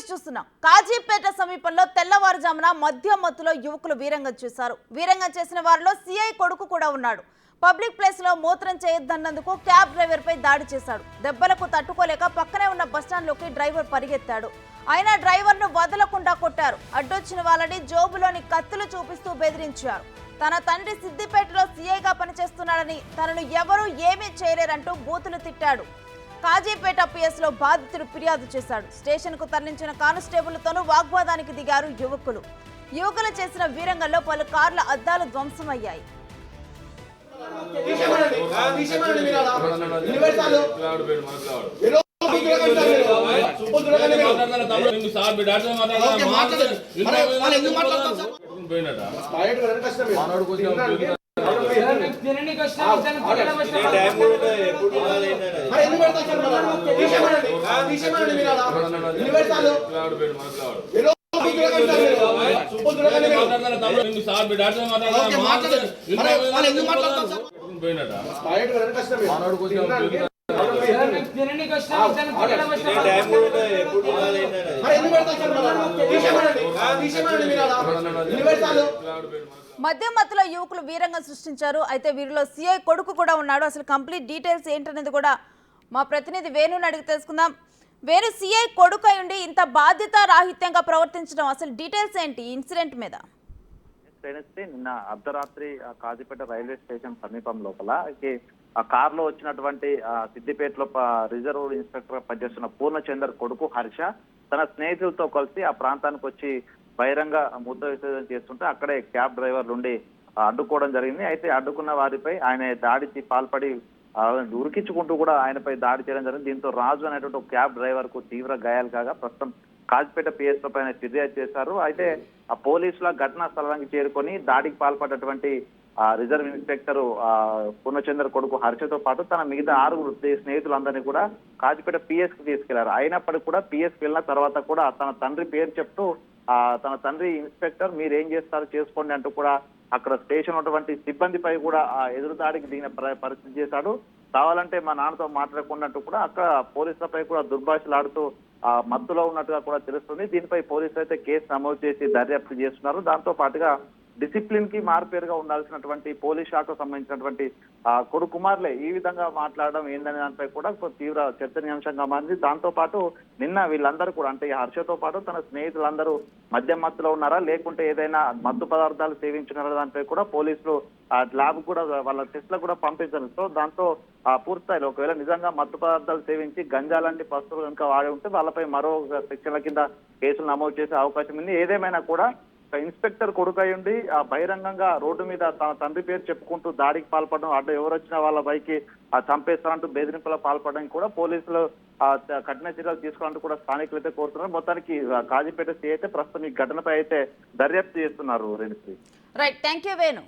చూస్తున్నాం. కాజీపేట సమీపంలో తెల్లవారుజామున మద్యం మత్తులో యువకులు వీరంగం చేశారు. వీరంగం చేసిన వారిలో సిఐ కొడుకు కూడా ఉన్నాడు. పబ్లిక్ ప్లేస్ లో మూత్రం చేయొద్దన్నందుకు క్యాబ్ డ్రైవర్ పై దాడి చేశాడు. దెబ్బలకు తట్టుకోలేక పక్కనే ఉన్న బస్టాండ్ లోకి డ్రైవర్ పరిగెత్తాడు. అయినా డ్రైవర్ ను వదలకుండా కొట్టారు. అడ్డొచ్చిన వాళ్ళని జోబులోని కత్తులు చూపిస్తూ బెదిరించారు. తన తండ్రి సిద్దిపేటలో సిఐగా పనిచేస్తున్నాడని, తనను ఎవరూ ఏమీ చేయలేరంటూ బూతులు తిట్టాడు. కాజీపేట పిఎస్ లో బాధితుడు ఫిర్యాదు చేశాడు. స్టేషన్ కు తరలించిన కానిస్టేబుల్తోనూ వాగ్వాదానికి దిగారు యువకులు. యువకులు చేసిన వీరంగంలో పలు కార్ల అద్దాలు ధ్వంసమయ్యాయి. మద్యం మత్తులో యువకులు వీరంగం సృష్టించారు. అయితే వీరిలో సిఐ కొడుకు కూడా ఉన్నాడు. అసలు కంప్లీట్ డీటెయిల్స్ ఏంటనేది కూడా మా ప్రతినిధి వేణుని అడిగి తెలుసుకుందాం. వేణు, సిఐ కొడుకు అయ్యుండి ఇంత బాధ్యత రాహిత్యంగా ప్రవర్తించడం, అసలు డీటెయిల్స్ ఏంటి ఇన్సిడెంట్ మీద? నిన్న అర్ధరాత్రి కాజీపేట రైల్వే స్టేషన్ సమీపం లోపల ఆ కారులో వచ్చినటువంటి సిద్దిపేటలో రిజర్వ్ ఇన్స్పెక్టర్ పనిచేస్తున్న పూర్ణచందర్ కొడుకు హర్ష తన స్నేహితులతో కలిసి ఆ ప్రాంతానికి వచ్చి బహిరంగ మూత్ర విసర్జన చేస్తుంటే అక్కడే క్యాబ్ డ్రైవర్ నుండి అడ్డుకోవడం జరిగింది. అయితే అడ్డుకున్న వారిపై ఆయన దాడికి పాల్పడి ఉరికించుకుంటూ కూడా ఆయనపై దాడి చేయడం జరిగింది. దీంతో రాజు అనేటువంటి ఒక క్యాబ్ డ్రైవర్ కు తీవ్ర గాయాలు కాగా ప్రస్తుతం కాజీపేట పిఎస్ పైన ఫిర్యాదు చేశారు. అయితే ఆ పోలీసుల ఘటనా స్థలానికి చేరుకొని దాడికి పాల్పడ్డటువంటి రిజర్వ్ ఇన్స్పెక్టర్ పూర్ణచందర్ కొడుకు హర్షతో పాటు తన మిగతా 6 స్నేహితులందరినీ కూడా కాజీపేట పిఎస్ కి తీసుకెళ్లారు. అయినప్పటికీ కూడా పిఎస్ కి వెళ్ళిన తర్వాత కూడా తన తండ్రి పేరు చెప్తూ తన తండ్రి ఇన్స్పెక్టర్ మీరేం చేస్తారు చేసుకోండి అంటూ కూడా అక్కడ స్టేషన్ ఉన్నటువంటి సిబ్బందిపై కూడా ఎదురుదాడికి దిగిన పరిస్థితి చేశాడు. కావాలంటే మా నాన్నతో మాట్లాడకుండా కూడా అక్కడ పోలీసులపై కూడా దుర్భాషలాడుతూ మత్తులో ఉన్నట్టుగా కూడా తెలుస్తుంది. దీనిపై పోలీసులు అయితే కేసు నమోదు చేసి దర్యాప్తు చేస్తున్నారు. దాంతో పాటుగా డిసిప్లిన్ కి మారుపేరుగా ఉండాల్సినటువంటి పోలీస్ శాఖకు సంబంధించినటువంటి కొడుకు కుమారులే ఈ విధంగా మాట్లాడడం ఏందనే దానిపై కూడా తీవ్ర చర్చనీయాంశంగా మారింది. దాంతో పాటు నిన్న వీళ్ళందరూ కూడా అంటే హర్షతో పాటు తన స్నేహితులందరూ మద్యం మత్తులో ఉన్నారా లేకుంటే ఏదైనా మత్తు పదార్థాలు సేవించున్నారా దానిపై కూడా పోలీసులు ల్యాబ్ కూడా వాళ్ళ టెస్ట్లకు కూడా పంపించారు. సో దాంతో పూర్తిస్థాయిలో ఒకవేళ నిజంగా మత్తు పదార్థాలు సేవించి గంజా లాంటి వస్తువులు కనుక వాడి ఉంటే వాళ్ళపై మరో సెక్షన్ల కింద కేసులు నమోదు చేసే అవకాశం ఉంది. ఏదేమైనా కూడా ఇన్స్పెక్టర్ కొడుకు అయ్యుండి బహిరంగంగా రోడ్డు మీద తన తండ్రి పేరు చెప్పుకుంటూ దాడికి పాల్పడడం, అడ్డు ఎవరు వచ్చినా వాళ్ళ పైకి చంపేస్తారంటూ బెదిరింపులో పాల్పడడానికి కూడా పోలీసులు కఠిన చర్యలు తీసుకోవాలంటూ కూడా స్థానికులు అయితే కోరుతున్నారు. మొత్తానికి కాజీపేట సిఐ అయితే ప్రస్తుతం ఈ ఘటనపై అయితే దర్యాప్తు చేస్తున్నారు. Right, thank you Venu.